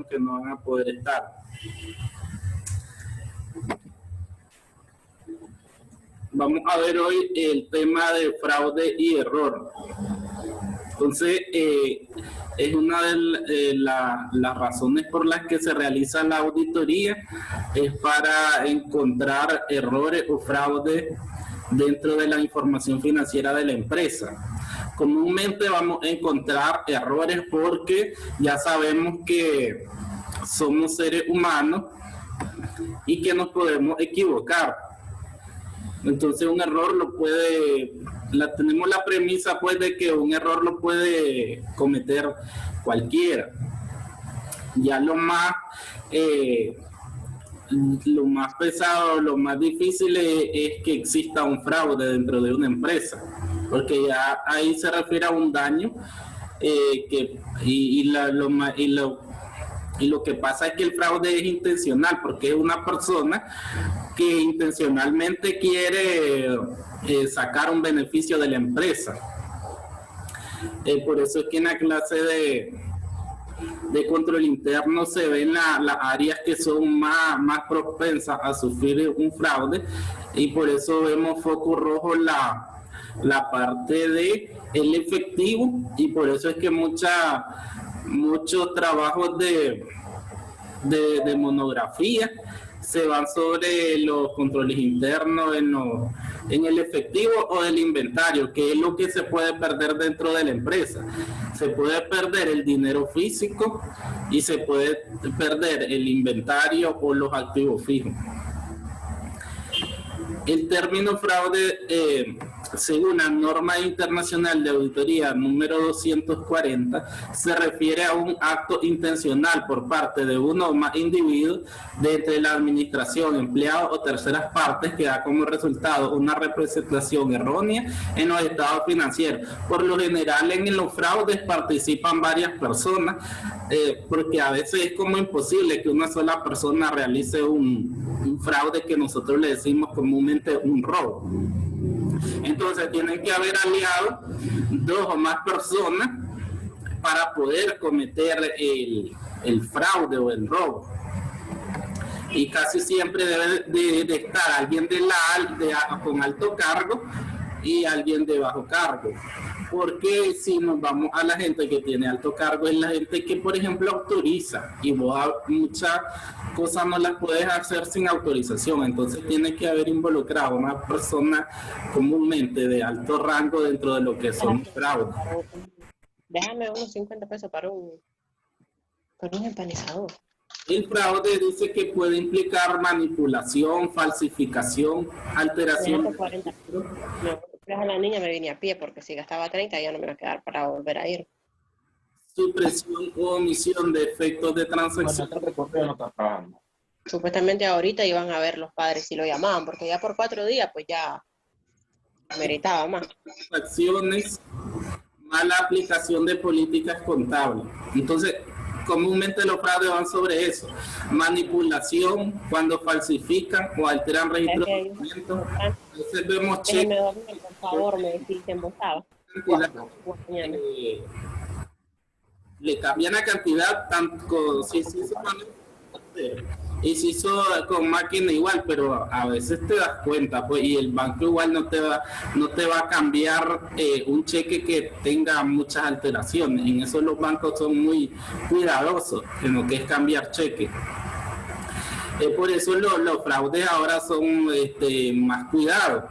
dijeron que no van a poder estar. Vamos a ver hoy el tema de fraude y error. Entonces, es una de las razones por las que se realiza la auditoría, es para encontrar errores o fraudes dentro de la información financiera de la empresa. Comúnmente vamos a encontrar errores porque ya sabemos que somos seres humanos y que nos podemos equivocar. Entonces un error tenemos la premisa pues de que un error lo puede cometer cualquiera. Ya lo más pesado, lo más difícil es que exista un fraude dentro de una empresa, porque ya ahí se refiere a un daño lo que pasa es que el fraude es intencional, porque es una persona que intencionalmente quiere sacar un beneficio de la empresa. Por eso es que en la clase de control interno se ven las áreas que son más propensas a sufrir un fraude, y por eso vemos foco rojo la parte de el efectivo, y por eso es que muchos trabajos de monografía se van sobre los controles internos en el efectivo o el inventario, que es lo que se puede perder dentro de la empresa. Se puede perder el dinero físico y se puede perder el inventario o los activos fijos. El término fraude, según la norma internacional de auditoría número 240, se refiere a un acto intencional por parte de uno o más individuos de la administración, empleados o terceras partes que da como resultado una representación errónea en los estados financieros. Por lo general en los fraudes participan varias personas, porque a veces es como imposible que una sola persona realice un fraude que nosotros le decimos comúnmente un robo. Entonces tienen que haber aliado dos o más personas para poder cometer el fraude o el robo. Y casi siempre debe de estar alguien con alto cargo y alguien de bajo cargo. Porque si nos vamos a la gente que tiene alto cargo, es la gente que, por ejemplo, autoriza, y muchas cosas no las puedes hacer sin autorización. Entonces tiene que haber involucrado una persona comúnmente de alto rango dentro de lo que son fraudes. Déjame unos 50 pesos para un empanizador. El fraude dice que puede implicar manipulación, falsificación, alteración. A la niña me vine a pie, porque si gastaba 30 ya no me va a quedar para volver a ir. Supresión o omisión de efectos de transacción. Supuestamente ahorita iban a ver los padres si lo llamaban, porque ya por 4 días pues ya meritaba más. Acciones, mala aplicación de políticas contables. Entonces, comúnmente los fraudes van sobre eso: manipulación, cuando falsifican o alteran registros de documentos. Entonces vemos cheques. Por favor, me decís en voz baja. Le cambian la cantidad, tanto si se hizo y se hizo con máquina igual, pero a veces te das cuenta, pues, y el banco igual no te va a cambiar un cheque que tenga muchas alteraciones. En eso los bancos son muy cuidadosos en lo que es cambiar cheques. Por eso los fraudes ahora son más cuidados,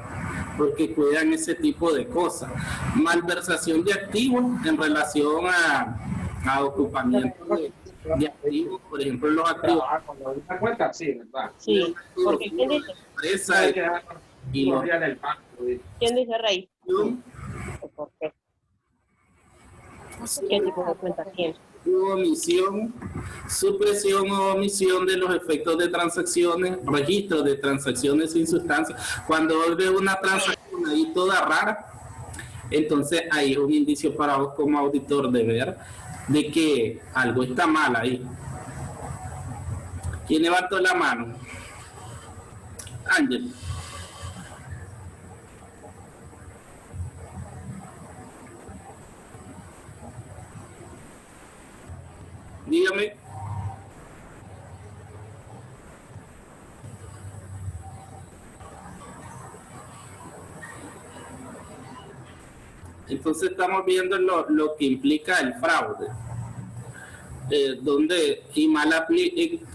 porque cuidan ese tipo de cosas. Malversación de activos en relación a ocupamiento de activos, por ejemplo, los activos. Cuando una cuenta, sí, ¿verdad? Sí, porque ¿quién dice? ¿Quién dice Rey? ¿Por qué? ¿Qué tipo de cuenta tiene? Omisión, supresión o omisión de los efectos de transacciones, registro de transacciones sin sustancia. Cuando ve una transacción ahí toda rara, entonces ahí es un indicio para vos como auditor de ver de que algo está mal ahí. ¿Quién levantó la mano? Ángel. Dígame. Entonces estamos viendo lo que implica el fraude,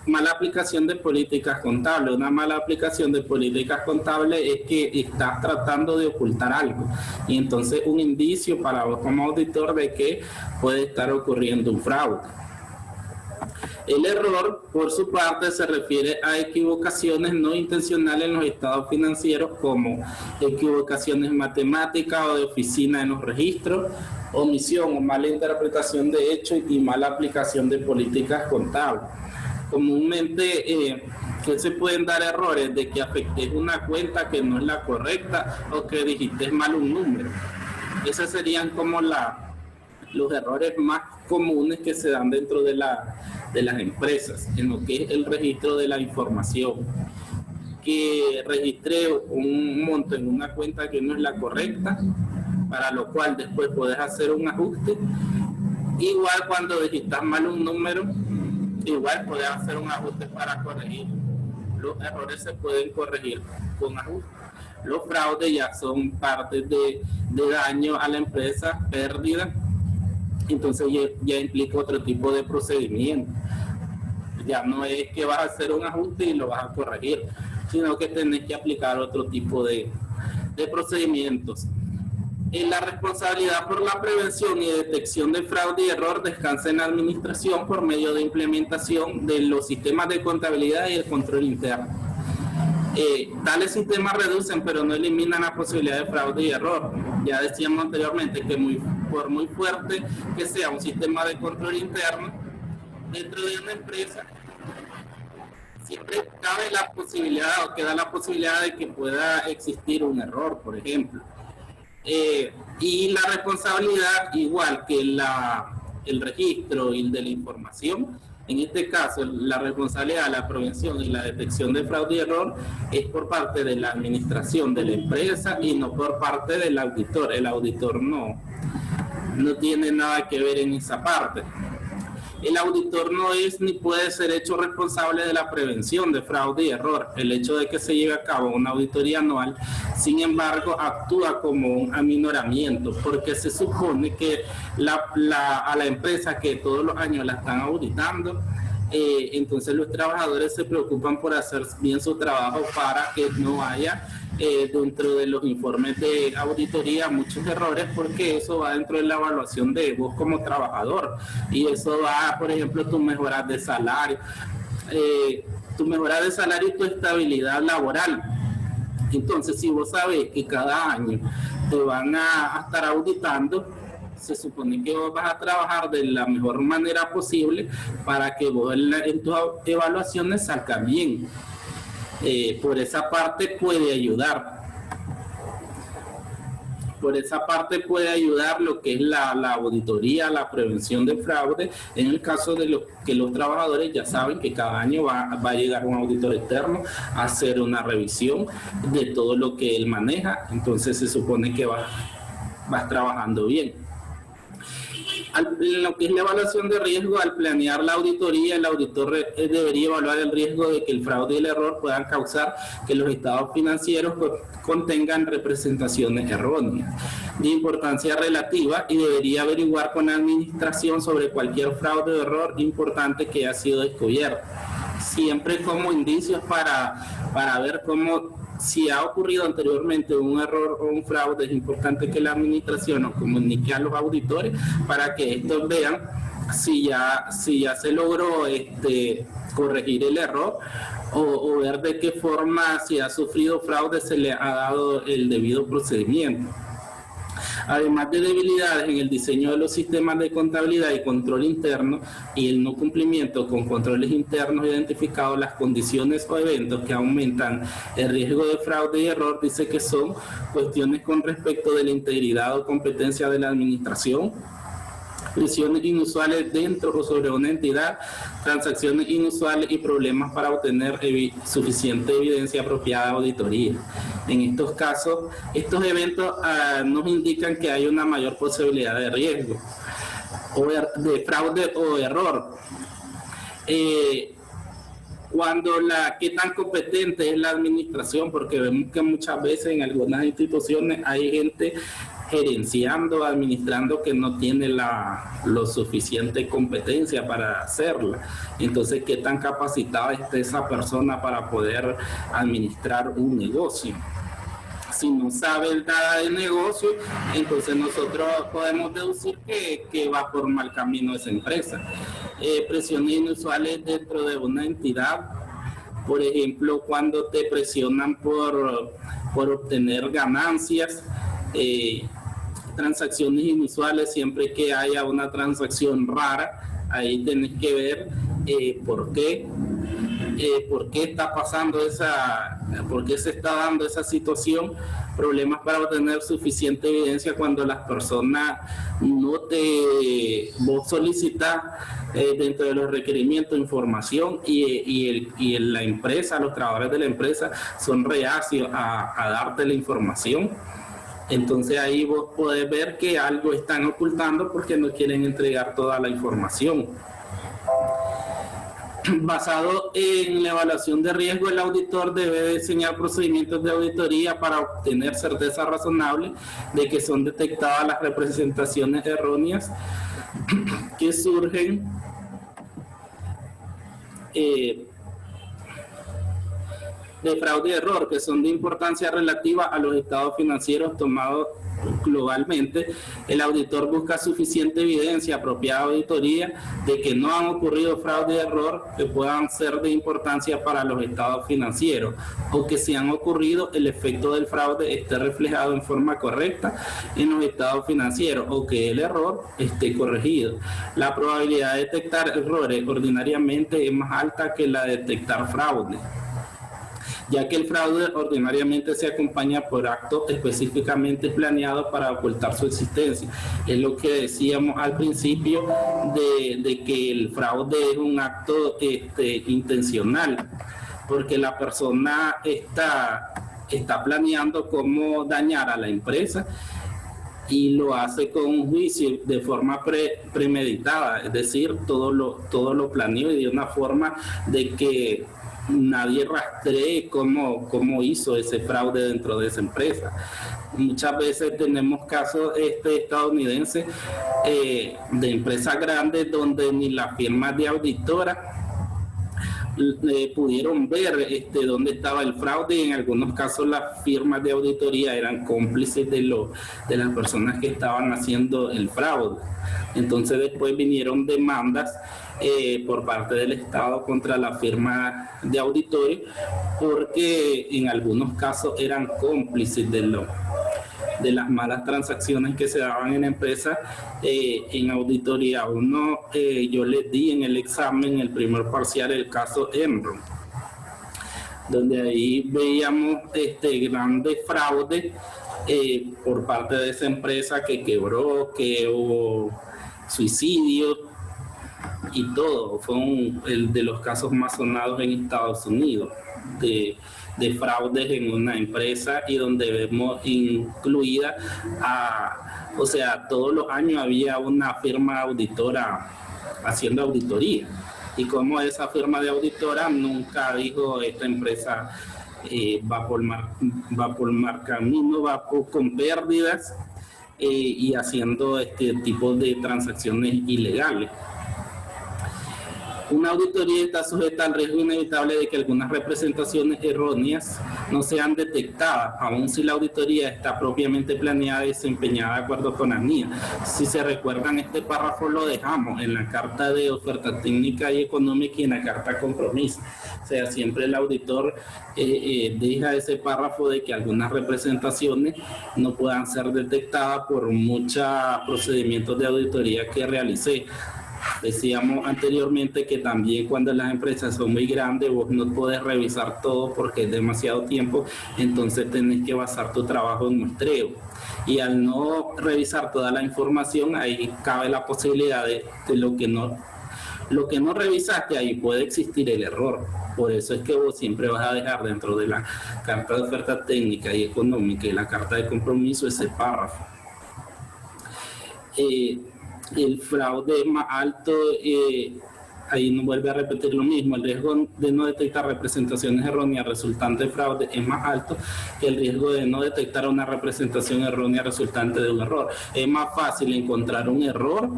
mala aplicación de políticas contables. Una mala aplicación de políticas contables es que estás tratando de ocultar algo, y entonces un indicio para vos como auditor de que puede estar ocurriendo un fraude. El error, por su parte, se refiere a equivocaciones no intencionales en los estados financieros, como equivocaciones matemáticas o de oficina en los registros, omisión o mala interpretación de hechos y mala aplicación de políticas contables. Comúnmente que se pueden dar errores de que afectes una cuenta que no es la correcta o que dijiste mal un número. Esos serían como los errores más comunes que se dan dentro de las empresas, en lo que es el registro de la información. Que registré un monto en una cuenta que no es la correcta, para lo cual después puedes hacer un ajuste. Igual cuando digitas mal un número, igual puedes hacer un ajuste para corregir. Los errores se pueden corregir con ajuste. Los fraudes ya son parte de daño a la empresa, pérdida. Entonces ya implica otro tipo de procedimiento. Ya no es que vas a hacer un ajuste y lo vas a corregir, sino que tenés que aplicar otro tipo de procedimientos. La responsabilidad por la prevención y detección de fraude y error descansa en la administración por medio de implementación de los sistemas de contabilidad y el control interno. Tales sistemas reducen pero no eliminan la posibilidad de fraude y error. Ya decíamos anteriormente que por muy fuerte que sea un sistema de control interno dentro de una empresa, siempre cabe la posibilidad o queda la posibilidad de que pueda existir un error, por ejemplo. Y la responsabilidad, igual que el registro y el de la información, en este caso la responsabilidad de la prevención y la detección de fraude y error es por parte de la administración de la empresa y no por parte del auditor. El auditor no tiene nada que ver en esa parte. El auditor no es ni puede ser hecho responsable de la prevención de fraude y error. El hecho de que se lleve a cabo una auditoría anual, sin embargo, actúa como un aminoramiento, porque se supone que a la empresa que todos los años la están auditando, entonces los trabajadores se preocupan por hacer bien su trabajo para que no haya dentro de los informes de auditoría muchos errores, porque eso va dentro de la evaluación de vos como trabajador, y eso va, por ejemplo, tu mejora de salario, y tu estabilidad laboral. Entonces, si vos sabés que cada año te van a estar auditando, se supone que vos vas a trabajar de la mejor manera posible para que vos en tus evaluaciones salgan bien. Por esa parte puede ayudar. Por esa parte puede ayudar lo que es la auditoría, la prevención de fraude, en el caso de que los trabajadores ya saben que cada año va a llegar un auditor externo a hacer una revisión de todo lo que él maneja. Entonces se supone que vas trabajando bien. En lo que es la evaluación de riesgo, al planear la auditoría, el auditor debería evaluar el riesgo de que el fraude y el error puedan causar que los estados financieros contengan representaciones erróneas de importancia relativa, y debería averiguar con la administración sobre cualquier fraude o error importante que haya sido descubierto, siempre como indicios para ver si ha ocurrido anteriormente un error o un fraude. Es importante que la administración nos comunique a los auditores para que estos vean si ya se logró corregir el error, o ver de qué forma, si ha sufrido fraude, se le ha dado el debido procedimiento. Además de debilidades en el diseño de los sistemas de contabilidad y control interno y el no cumplimiento con controles internos identificados, las condiciones o eventos que aumentan el riesgo de fraude y error, dice que son cuestiones con respecto de la integridad o competencia de la administración, presiones inusuales dentro o sobre una entidad, transacciones inusuales y problemas para obtener suficiente evidencia apropiada de auditoría. En estos casos, estos eventos nos indican que hay una mayor posibilidad de riesgo, o de fraude o error. Qué tan competente es la administración, porque vemos que muchas veces en algunas instituciones hay gente gerenciando, administrando, que no tiene lo suficiente competencia para hacerla. Entonces, ¿qué tan capacitada está esa persona para poder administrar un negocio? Si no sabe nada de negocio, entonces nosotros podemos deducir que va por mal camino esa empresa. Presiones inusuales dentro de una entidad, por ejemplo, cuando te presionan por obtener ganancias, transacciones inusuales, siempre que haya una transacción rara, ahí tenés que ver por qué está pasando por qué se está dando esa situación. Problemas para obtener suficiente evidencia cuando las personas vos solicitas dentro de los requerimientos información y la empresa, los trabajadores de la empresa son reacios a darte la información. Entonces ahí vos podés ver que algo están ocultando porque no quieren entregar toda la información. Basado en la evaluación de riesgo, el auditor debe diseñar procedimientos de auditoría para obtener certeza razonable de que son detectadas las representaciones erróneas que surgen de fraude y error, que son de importancia relativa a los estados financieros tomados globalmente. El auditor busca suficiente evidencia, apropiada auditoría, de que no han ocurrido fraude y error que puedan ser de importancia para los estados financieros, o que si han ocurrido, el efecto del fraude esté reflejado en forma correcta en los estados financieros, o que el error esté corregido. La probabilidad de detectar errores ordinariamente es más alta que la de detectar fraude, ya que el fraude ordinariamente se acompaña por actos específicamente planeados para ocultar su existencia. Es lo que decíamos al principio de que el fraude es un acto intencional, porque la persona está planeando cómo dañar a la empresa y lo hace con un juicio de forma premeditada, es decir, todo lo planeó y de una forma de que nadie rastree cómo hizo ese fraude dentro de esa empresa. Muchas veces tenemos casos estadounidenses de empresas grandes donde ni las firmas de auditora pudieron ver dónde estaba el fraude, y en algunos casos las firmas de auditoría eran cómplices de las personas que estaban haciendo el fraude. Entonces después vinieron demandas por parte del Estado contra la firma de auditores, porque en algunos casos eran cómplices de las malas transacciones que se daban en la empresa. En auditoría yo les di en el examen, el primer parcial, el caso Enron, donde ahí veíamos grandes fraudes por parte de esa empresa que quebró, que hubo suicidios y todo. Fue el de los casos más sonados en Estados Unidos de fraudes en una empresa, y donde vemos incluida o sea, todos los años había una firma auditora haciendo auditoría, y como esa firma de auditora nunca dijo esta empresa va por mal camino, con pérdidas y haciendo este tipo de transacciones ilegales. Una auditoría está sujeta al riesgo inevitable de que algunas representaciones erróneas no sean detectadas, aun si la auditoría está propiamente planeada y desempeñada de acuerdo con la NIA. Si se recuerdan, este párrafo lo dejamos en la carta de oferta técnica y económica y en la carta de compromiso. O sea, siempre el auditor deja ese párrafo de que algunas representaciones no puedan ser detectadas por muchos procedimientos de auditoría que realicé. Decíamos anteriormente que también cuando las empresas son muy grandes, vos no podés revisar todo porque es demasiado tiempo, entonces tenés que basar tu trabajo en muestreo. Y al no revisar toda la información, ahí cabe la posibilidad de lo que no revisaste, ahí puede existir el error. Por eso es que vos siempre vas a dejar dentro de la carta de oferta técnica y económica y la carta de compromiso ese párrafo. El fraude más alto ahí no vuelve a repetir lo mismo, el riesgo de no detectar representaciones erróneas resultante de fraude es más alto que el riesgo de no detectar una representación errónea resultante de un error. Es más fácil encontrar un error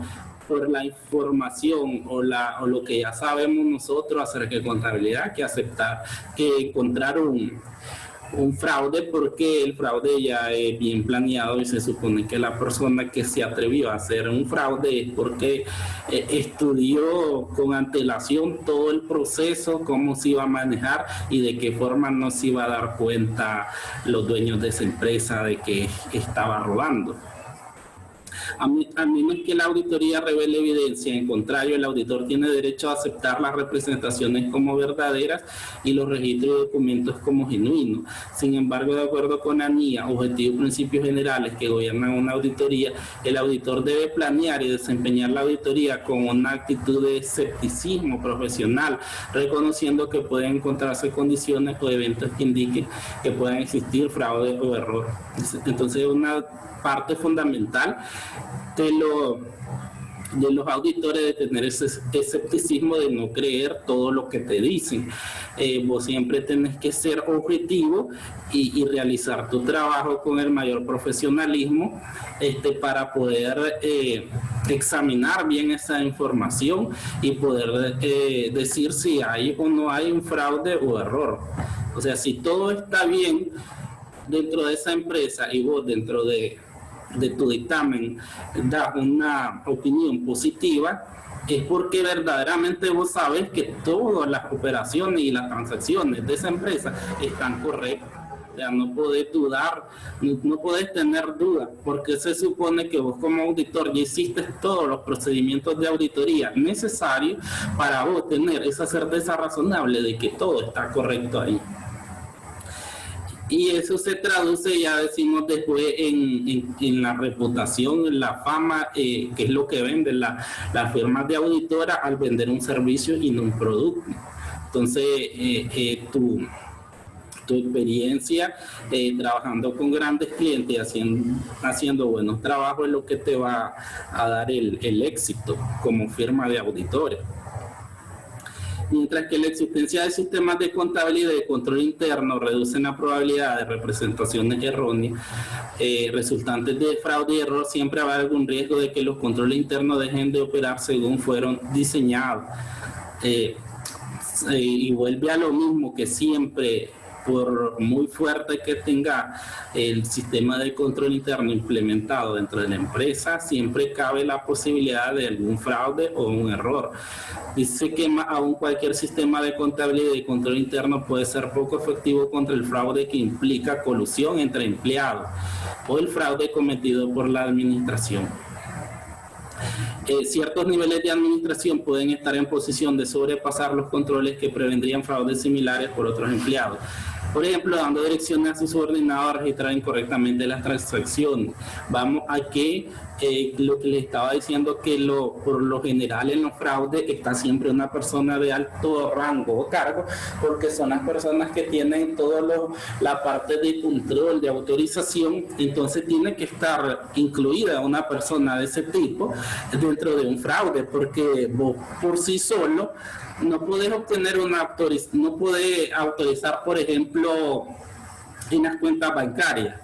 por la información o lo que ya sabemos nosotros acerca de contabilidad que encontrar un fraude, porque el fraude ya es bien planeado y se supone que la persona que se atrevió a hacer un fraude es porque estudió con antelación todo el proceso, cómo se iba a manejar y de qué forma no se iba a dar cuenta los dueños de esa empresa de que estaba robando. A menos que la auditoría revele evidencia, en contrario, el auditor tiene derecho a aceptar las representaciones como verdaderas y los registros de documentos como genuinos. Sin embargo, de acuerdo con ANIA, objetivos y principios generales que gobiernan una auditoría, el auditor debe planear y desempeñar la auditoría con una actitud de escepticismo profesional, reconociendo que pueden encontrarse condiciones o eventos que indiquen que puedan existir fraude o error. Entonces, una parte fundamental de los auditores de tener ese escepticismo de no creer todo lo que te dicen. Vos siempre tenés que ser objetivo y realizar tu trabajo con el mayor profesionalismo para poder examinar bien esa información y poder decir si hay o no hay un fraude o error. O sea, si todo está bien dentro de esa empresa y vos dentro de tu dictamen das una opinión positiva, es porque verdaderamente vos sabes que todas las operaciones y las transacciones de esa empresa están correctas. O sea, no podés dudar, no podés tener dudas, porque se supone que vos como auditor ya hiciste todos los procedimientos de auditoría necesarios para vos tener esa certeza razonable de que todo está correcto ahí. Y eso se traduce, ya decimos después, en la reputación, en la fama, que es lo que venden las firmas de auditoras al vender un servicio y no un producto. Entonces, tu experiencia trabajando con grandes clientes y haciendo buenos trabajos es lo que te va a dar el éxito como firma de auditores. Mientras que la existencia de sistemas de contabilidad y de control interno reducen la probabilidad de representaciones erróneas resultantes de fraude y error, siempre habrá algún riesgo de que los controles internos dejen de operar según fueron diseñados. Y vuelve a lo mismo que siempre, por muy fuerte que tenga el sistema de control interno implementado dentro de la empresa, siempre cabe la posibilidad de algún fraude o un error. Dice que aún cualquier sistema de contabilidad y control interno puede ser poco efectivo contra el fraude que implica colusión entre empleados o el fraude cometido por la administración. Ciertos niveles de administración pueden estar en posición de sobrepasar los controles que prevendrían fraudes similares por otros empleados. Por ejemplo, dando direcciones a sus subordinados a registrar incorrectamente las transacciones. Vamos a que lo que les estaba diciendo, que por lo general en los fraudes está siempre una persona de alto rango o cargo, porque son las personas que tienen toda la parte de control, de autorización. Entonces tiene que estar incluida una persona de ese tipo dentro de un fraude, porque vos por sí solo no podés obtener no podés autorizar, por ejemplo, unas cuentas bancarias.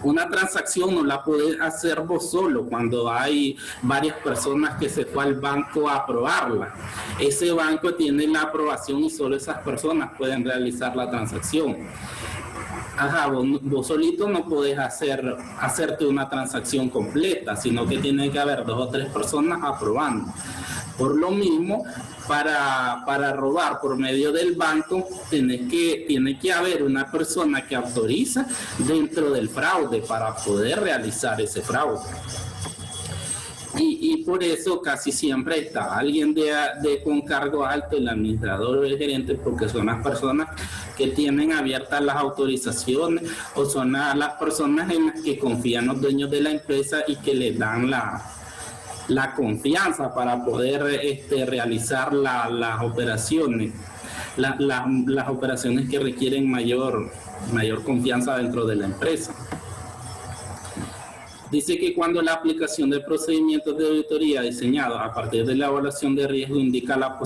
Una transacción no la podés hacer vos solo cuando hay varias personas que se fue al banco a aprobarla. Ese banco tiene la aprobación y solo esas personas pueden realizar la transacción. Vos solito no podés hacerte una transacción completa, sino que tiene que haber 2 o 3 personas aprobando. Por lo mismo, para robar por medio del banco, tiene que haber una persona que autoriza dentro del fraude para poder realizar ese fraude. Y por eso casi siempre está alguien con cargo alto, el administrador o el gerente, porque son las personas que tienen abiertas las autorizaciones o son las personas en las que confían los dueños de la empresa y que les dan la confianza para poder realizar las operaciones, las operaciones que requieren mayor confianza dentro de la empresa. Dice que cuando la aplicación de procedimientos de auditoría diseñados a partir de la evaluación de riesgo indica la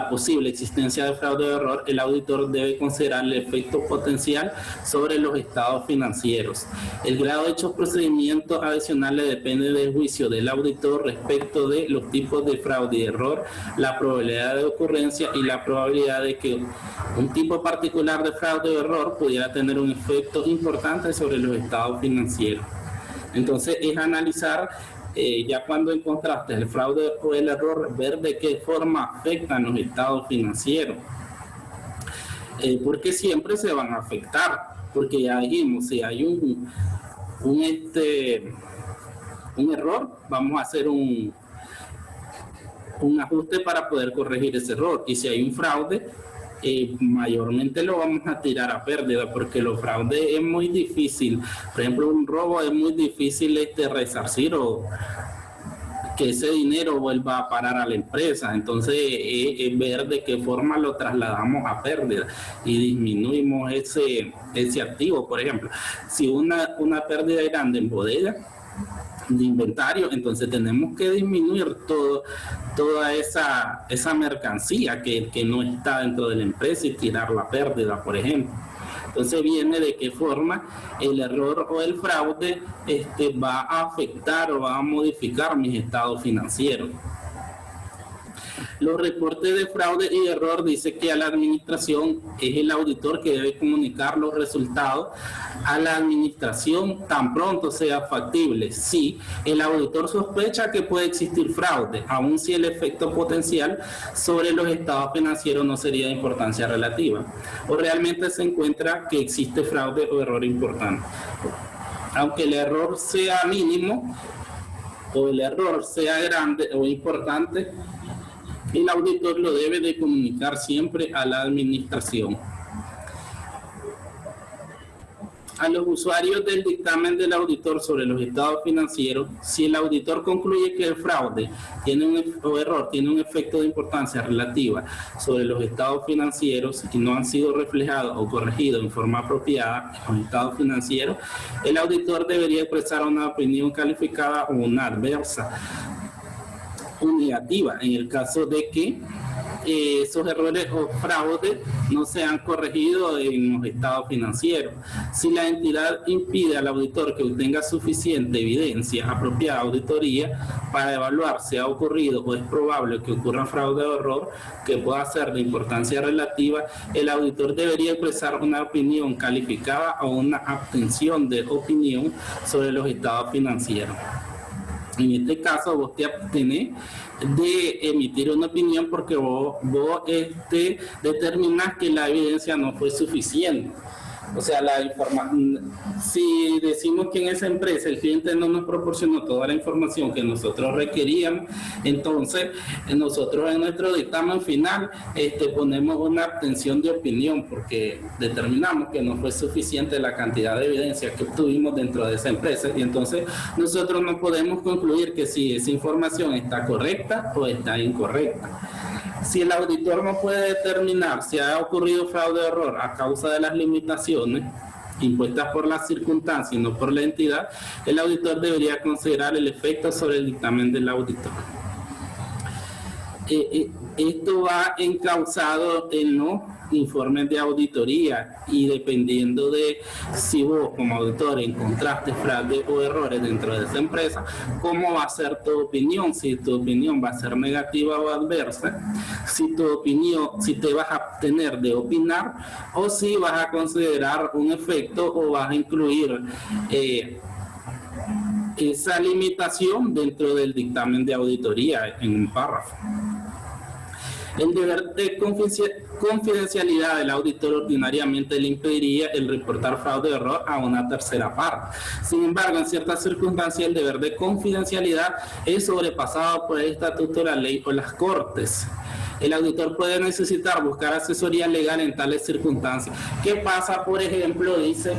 posible existencia de fraude o error, el auditor debe considerar el efecto potencial sobre los estados financieros. El grado de dichos procedimientos adicionales depende del juicio del auditor respecto de los tipos de fraude y error, la probabilidad de ocurrencia y la probabilidad de que un tipo particular de fraude o error pudiera tener un efecto importante sobre los estados financieros. Entonces es analizar, ya cuando encontraste el fraude o el error, ver de qué forma afectan los estados financieros. Porque siempre se van a afectar, porque ya dijimos, si hay un error, vamos a hacer un ajuste para poder corregir ese error. Y si hay un fraude, mayormente lo vamos a tirar a pérdida, porque los fraudes es muy difícil. Por ejemplo, un robo es muy difícil resarcir o que ese dinero vuelva a parar a la empresa. Entonces es ver de qué forma lo trasladamos a pérdida y disminuimos ese activo. Por ejemplo, si una pérdida grande en bodega de inventario, entonces tenemos que disminuir toda esa mercancía que no está dentro de la empresa y tirar la pérdida, por ejemplo. Entonces viene de qué forma el error o el fraude va a afectar o va a modificar mis estados financieros. Los reportes de fraude y error dice que a la administración es el auditor que debe comunicar los resultados a la administración tan pronto sea factible. Si el auditor sospecha que puede existir fraude, aun si el efecto potencial sobre los estados financieros no sería de importancia relativa, o realmente se encuentra que existe fraude o error importante. Aunque el error sea mínimo o el error sea grande o importante, el auditor lo debe de comunicar siempre a la administración. A los usuarios del dictamen del auditor sobre los estados financieros, si el auditor concluye que el fraude o error tiene un efecto de importancia relativa sobre los estados financieros y no han sido reflejados o corregidos en forma apropiada en los estados financieros, el auditor debería expresar una opinión calificada o una adversa o negativa en el caso de que esos errores o fraudes no se han corregido en los estados financieros. Si la entidad impide al auditor que obtenga suficiente evidencia apropiada de auditoría para evaluar si ha ocurrido o es probable que ocurra fraude o error que pueda ser de importancia relativa, el auditor debería expresar una opinión calificada o una abstención de opinión sobre los estados financieros. En este caso, vos te abstenés de emitir una opinión porque vos determinás que la evidencia no fue suficiente. O sea, si decimos que en esa empresa el cliente no nos proporcionó toda la información que nosotros requeríamos, entonces nosotros en nuestro dictamen final ponemos una abstención de opinión porque determinamos que no fue suficiente la cantidad de evidencia que obtuvimos dentro de esa empresa, y entonces nosotros no podemos concluir que si esa información está correcta o está incorrecta. Si el auditor no puede determinar si ha ocurrido fraude o error a causa de las limitaciones impuestas por las circunstancias y no por la entidad, el auditor debería considerar el efecto sobre el dictamen del auditor. Esto va encauzado en los informes de auditoría, y dependiendo de si vos como auditor encontraste fraude o errores dentro de esa empresa, cómo va a ser tu opinión, si tu opinión va a ser negativa o adversa, si te vas a abstener de opinar o si vas a considerar un efecto o vas a incluir esa limitación dentro del dictamen de auditoría en un párrafo. El deber de confidencialidad del auditor ordinariamente le impediría el reportar fraude o error a una tercera parte. Sin embargo, en ciertas circunstancias el deber de confidencialidad es sobrepasado por el estatuto, la ley o las cortes. El auditor puede necesitar buscar asesoría legal en tales circunstancias. ¿Qué pasa, por ejemplo? Dice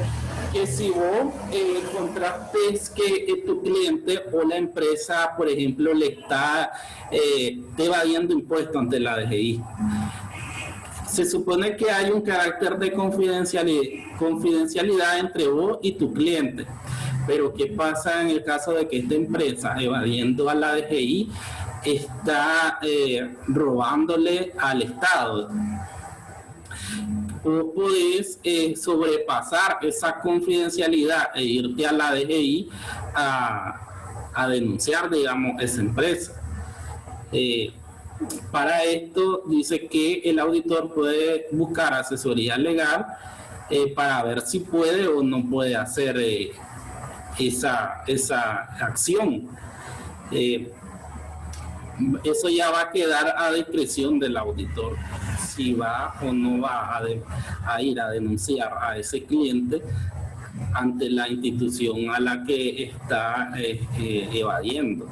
que si vos encontraste que tu cliente o la empresa, por ejemplo, le está evadiendo impuestos ante la DGI, se supone que hay un carácter de confidencialidad entre vos y tu cliente, Pero ¿qué pasa en el caso de que esta empresa, evadiendo a la DGI, está robándole al Estado? Vos podés sobrepasar esa confidencialidad e irte a la DGI a denunciar, digamos, esa empresa. Para esto dice que el auditor puede buscar asesoría legal para ver si puede o no puede hacer esa acción. Eso ya va a quedar a discreción del auditor, si va o no va a ir a denunciar a ese cliente ante la institución a la que está evadiendo.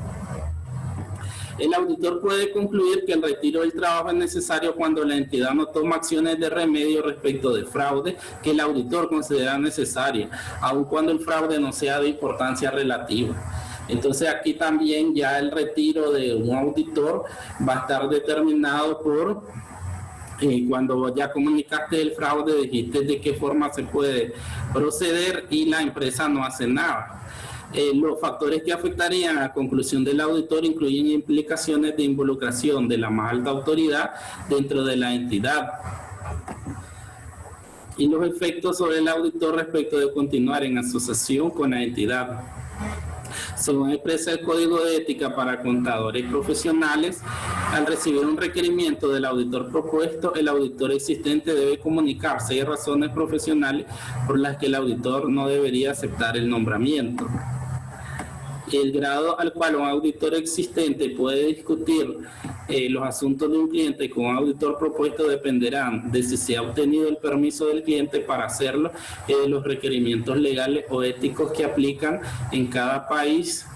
El auditor puede concluir que el retiro del trabajo es necesario cuando la entidad no toma acciones de remedio respecto de fraude que el auditor considera necesaria, aun cuando el fraude no sea de importancia relativa. Entonces aquí también ya el retiro de un auditor va a estar determinado por cuando ya comunicaste el fraude, dijiste de qué forma se puede proceder y la empresa no hace nada. Los factores que afectarían a la conclusión del auditor incluyen implicaciones de involucración de la más alta autoridad dentro de la entidad y los efectos sobre el auditor respecto de continuar en asociación con la entidad. Según expresa el Código de Ética para Contadores Profesionales, al recibir un requerimiento del auditor propuesto, el auditor existente debe comunicar 6 razones profesionales por las que el auditor no debería aceptar el nombramiento. El grado al cual un auditor existente puede discutir los asuntos de un cliente con un auditor propuesto dependerán de si se ha obtenido el permiso del cliente para hacerlo y de los requerimientos legales o éticos que aplican en cada país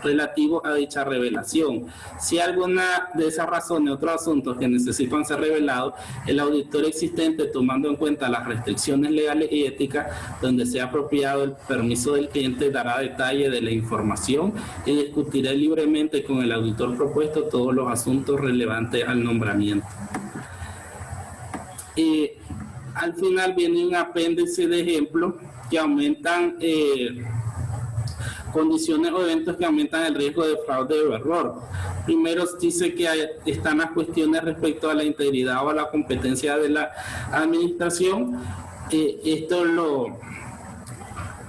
relativo a dicha revelación. Si alguna de esas razones, otros asuntos que necesitan ser revelados, el auditor existente, tomando en cuenta las restricciones legales y éticas donde sea apropiado el permiso del cliente, dará detalle de la información y discutirá libremente con el auditor propuesto todos los asuntos relevantes al nombramiento. Al final viene un apéndice de ejemplos que aumentan condiciones o eventos que aumentan el riesgo de fraude o error. Primero dice que están las cuestiones respecto a la integridad o a la competencia de la administración.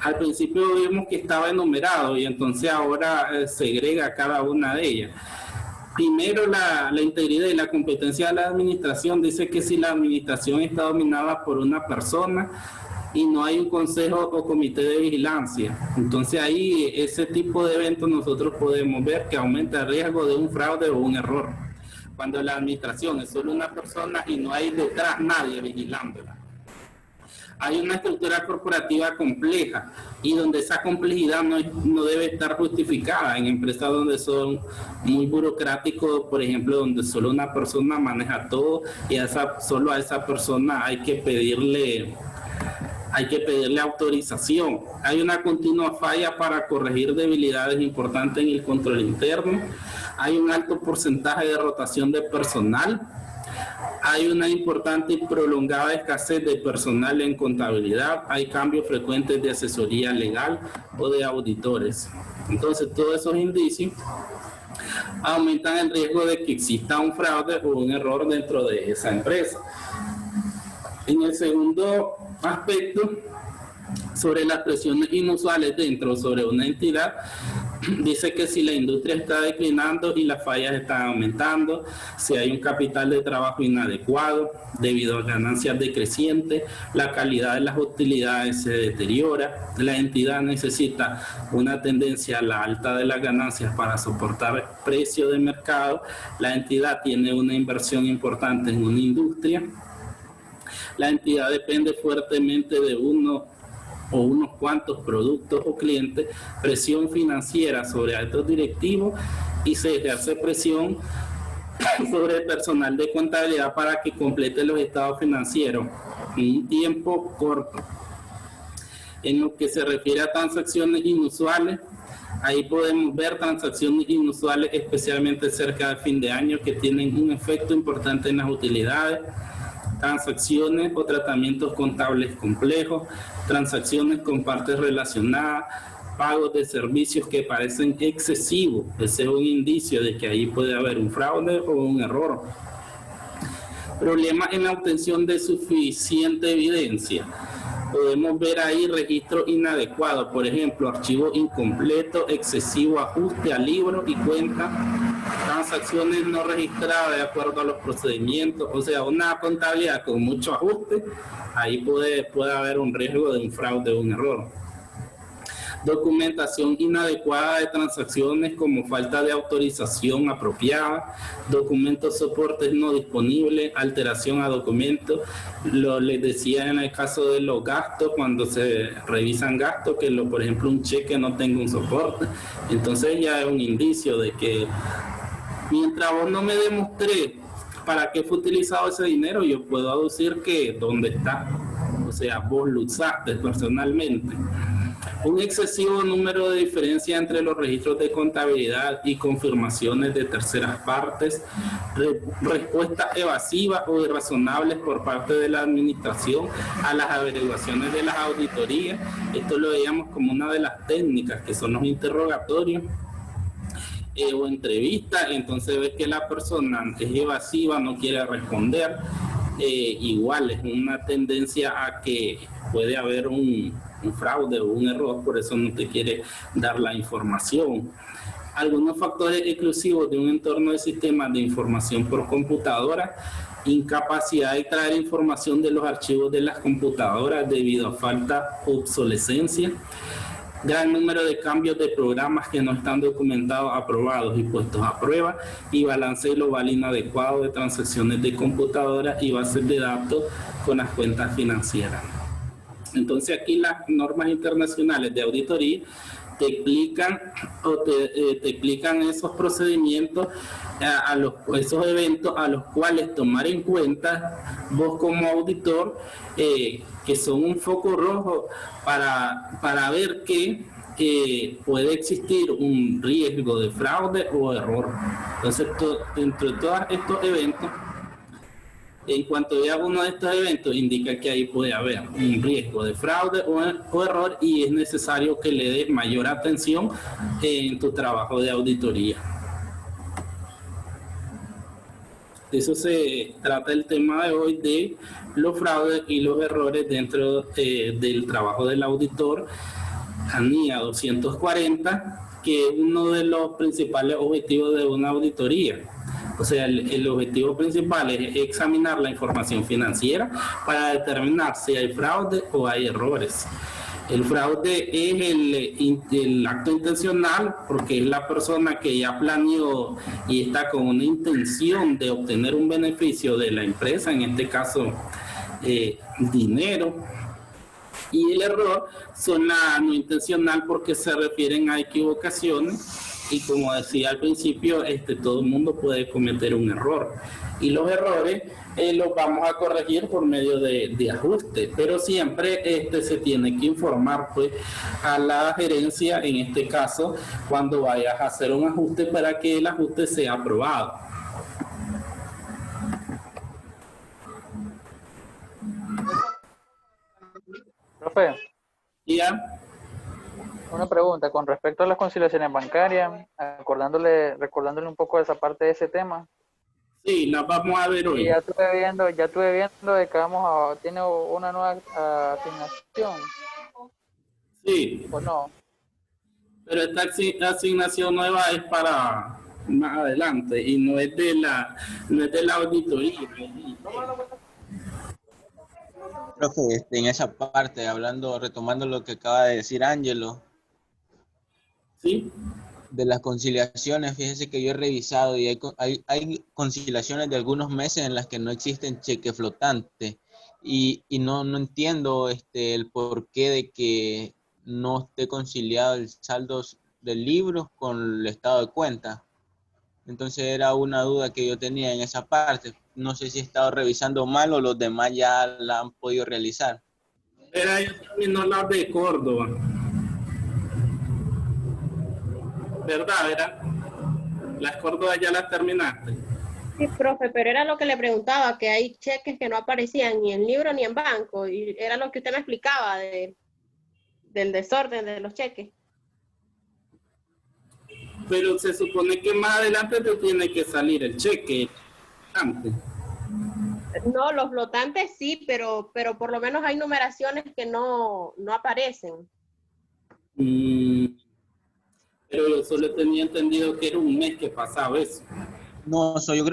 Al principio vimos que estaba enumerado y entonces ahora segrega cada una de ellas. Primero, la integridad y la competencia de la administración dice que si la administración está dominada por una persona y no hay un consejo o comité de vigilancia, entonces ahí ese tipo de eventos nosotros podemos ver que aumenta el riesgo de un fraude o un error. Cuando la administración es solo una persona y no hay detrás nadie vigilándola. Hay una estructura corporativa compleja y donde esa complejidad no debe estar justificada en empresas donde son muy burocráticos, por ejemplo, donde solo una persona maneja todo y solo a esa persona hay que pedirle autorización. Hay una continua falla para corregir debilidades importantes en el control interno. Hay un alto porcentaje de rotación de personal. Hay una importante y prolongada escasez de personal en contabilidad. Hay cambios frecuentes de asesoría legal o de auditores. Entonces, todos esos indicios aumentan el riesgo de que exista un fraude o un error dentro de esa empresa. En el segundo aspecto, sobre las presiones inusuales sobre una entidad, dice que si la industria está declinando y las fallas están aumentando, si hay un capital de trabajo inadecuado debido a ganancias decrecientes, la calidad de las utilidades se deteriora, la entidad necesita una tendencia a la alta de las ganancias para soportar precio de mercado, la entidad tiene una inversión importante en una industria, la entidad depende fuertemente de uno o unos cuantos productos o clientes, presión financiera sobre altos directivos y se ejerce presión sobre el personal de contabilidad para que complete los estados financieros en un tiempo corto. En lo que se refiere a transacciones inusuales, ahí podemos ver transacciones inusuales especialmente cerca del fin de año que tienen un efecto importante en las utilidades. transacciones o tratamientos contables complejos, transacciones con partes relacionadas, pagos de servicios que parecen excesivos. Ese es un indicio de que ahí puede haber un fraude o un error. Problemas en la obtención de suficiente evidencia. Podemos ver ahí registros inadecuados, por ejemplo, archivo incompleto, excesivo ajuste a libro y cuenta, transacciones no registradas de acuerdo a los procedimientos, o sea, una contabilidad con mucho ajuste, ahí puede haber un riesgo de un fraude o un error. Documentación inadecuada de transacciones como falta de autorización apropiada, documentos soportes no disponibles, alteración a documentos. Les decía en el caso de los gastos, cuando se revisan gastos, que por ejemplo un cheque no tenga un soporte, entonces ya es un indicio de que mientras vos no me demostré para qué fue utilizado ese dinero, yo puedo aducir que dónde está, o sea, vos lo usaste personalmente. Un excesivo número de diferencias entre los registros de contabilidad y confirmaciones de terceras partes, respuestas evasivas o irrazonables por parte de la administración a las averiguaciones de las auditorías. Esto lo veíamos como una de las técnicas, que son los interrogatorios o entrevistas. Entonces ves que la persona es evasiva, no quiere responder. Igual es una tendencia a que puede haber un fraude o un error, por eso no te quiere dar la información. Algunos factores exclusivos de un entorno de sistemas de información por computadora: incapacidad de traer información de los archivos de las computadoras debido a falta o obsolescencia, gran número de cambios de programas que no están documentados, aprobados y puestos a prueba, y balance global inadecuado de transacciones de computadoras y bases de datos con las cuentas financieras. Entonces aquí las normas internacionales de auditoría te explican esos procedimientos, esos eventos a los cuales tomar en cuenta vos como auditor, que son un foco rojo para ver que puede existir un riesgo de fraude o error. Entonces, dentro de todos estos eventos, en cuanto vea uno de estos eventos, indica que ahí puede haber un riesgo de fraude o error, y es necesario que le des mayor atención en tu trabajo de auditoría. De eso se trata el tema de hoy, de los fraudes y los errores dentro del trabajo del auditor. ANIA 240, que es uno de los principales objetivos de una auditoría. O sea, el objetivo principal es examinar la información financiera para determinar si hay fraude o hay errores. El fraude es el acto intencional, porque es la persona que ya planeó y está con una intención de obtener un beneficio de la empresa, en este caso dinero. Y el error son la no intencional, porque se refieren a equivocaciones. Y como decía al principio, todo el mundo puede cometer un error. Y los errores los vamos a corregir por medio de ajuste. Pero siempre se tiene que informar pues a la gerencia, en este caso, cuando vayas a hacer un ajuste, para que el ajuste sea aprobado. Profe, ¿Ya? una pregunta con respecto a las conciliaciones bancarias, recordándole un poco esa parte de ese tema. Sí, las vamos a ver hoy. Y ya estuve viendo de que tiene una nueva asignación. Sí. ¿O no? Pero esta asignación nueva es para más adelante y no es de la auditoría. Profe, en esa parte, retomando lo que acaba de decir Ángelo, ¿Sí? de las conciliaciones, fíjese que yo he revisado y hay conciliaciones de algunos meses en las que no existen cheque flotante, y no entiendo el porqué de que no esté conciliado el saldo del libro con el estado de cuenta. Entonces era una duda que yo tenía en esa parte. No sé si he estado revisando mal o los demás ya la han podido realizar. Era yo terminó la de Córdoba. ¿Verdad? Las Córdoba ya las terminaste. Sí, profe, pero era lo que le preguntaba, que hay cheques que no aparecían ni en libro ni en banco, y era lo que usted me explicaba del desorden de los cheques. Pero se supone que más adelante te tiene que salir el cheque antes. No, los flotantes sí, pero por lo menos hay numeraciones que no aparecen. Pero yo solo tenía entendido que era un mes que pasaba eso. No, yo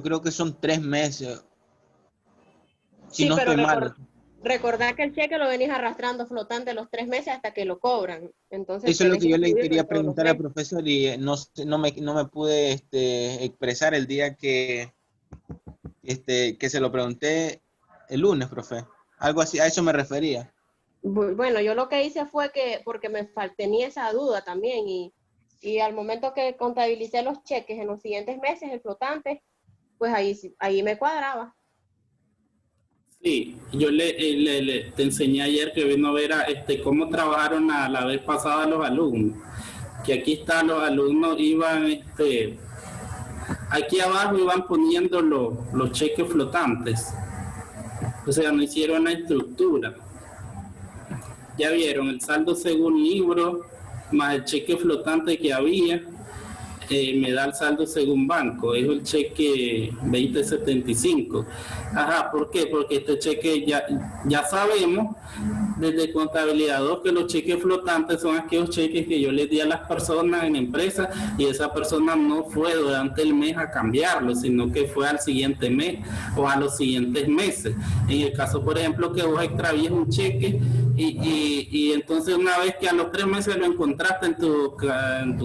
creo que son 3 meses. Si Sí, no pero estoy mal. recordar que el cheque lo venís arrastrando flotante los 3 meses hasta que lo cobran. Entonces Eso es lo tenés que que yo le incluirlo quería en todos los preguntar al meses. profesor y no me pude expresar el día que se lo pregunté el lunes, profe. Algo así, a eso me refería. Bueno, yo lo que hice fue que, porque tenía esa duda también, y al momento que contabilicé los cheques en los siguientes meses, el flotante, pues ahí me cuadraba. Sí, yo te enseñé ayer que vino a ver cómo trabajaron a la vez pasada los alumnos. Que aquí están los alumnos, aquí abajo iban poniendo los cheques flotantes. O sea, no hicieron la estructura. Ya vieron el saldo según libro, más el cheque flotante que había, me da el saldo según banco, es el cheque 2075. Ajá, ¿por qué? Porque este cheque ya sabemos desde contabilidad 2 que los cheques flotantes son aquellos cheques que yo les di a las personas en la empresa y esa persona no fue durante el mes a cambiarlo, sino que fue al siguiente mes o a los siguientes meses. En el caso, por ejemplo, que vos extravíes un cheque y entonces una vez que a los 3 meses lo encontraste en tu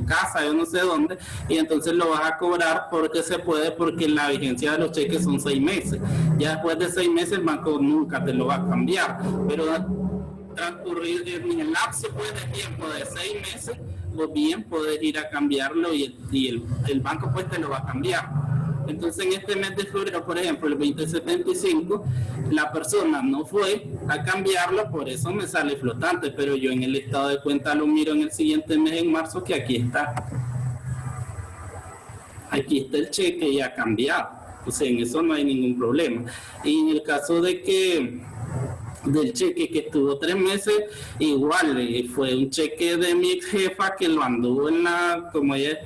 casa, yo no sé dónde, y entonces lo vas a cobrar porque se puede, porque la vigencia de los cheques son 6 meses. Ya después de 6 meses el banco nunca te lo va a cambiar, pero transcurrir en el lapso pues, de tiempo de 6 meses, o bien puedes ir a cambiarlo y el banco pues te lo va a cambiar. Entonces en este mes de febrero, por ejemplo, el 2075, la persona no fue a cambiarlo, por eso me sale flotante, pero yo en el estado de cuenta lo miro en el siguiente mes, en marzo, que aquí está. Aquí está el cheque ya cambiado. O sea, en eso no hay ningún problema. Y en el caso de que del cheque que estuvo 3 meses, igual fue un cheque de mi ex jefa que lo anduvo como ella es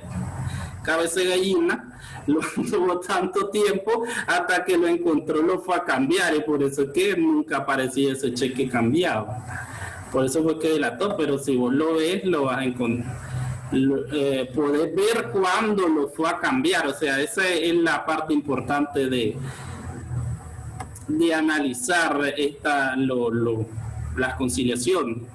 cabeza de gallina, lo anduvo tanto tiempo hasta que lo encontró, lo fue a cambiar y por eso es que nunca aparecía ese cheque cambiado. Por eso fue que delató, pero si vos lo ves, lo vas a encontrar. Podés ver cuándo lo fue a cambiar, o sea, esa es la parte importante de analizar las conciliaciones,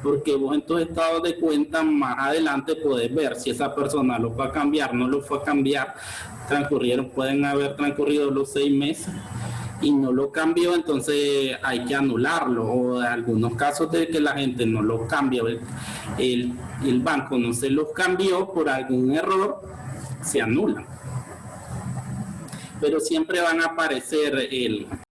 porque vos en tus estados de cuenta más adelante podés ver si esa persona lo fue a cambiar, no lo fue a cambiar, pueden haber transcurrido los 6 meses y no lo cambió, entonces hay que anularlo, o en algunos casos de que la gente no lo cambia, el banco no se los cambió por algún error, se anulan. Pero siempre van a aparecer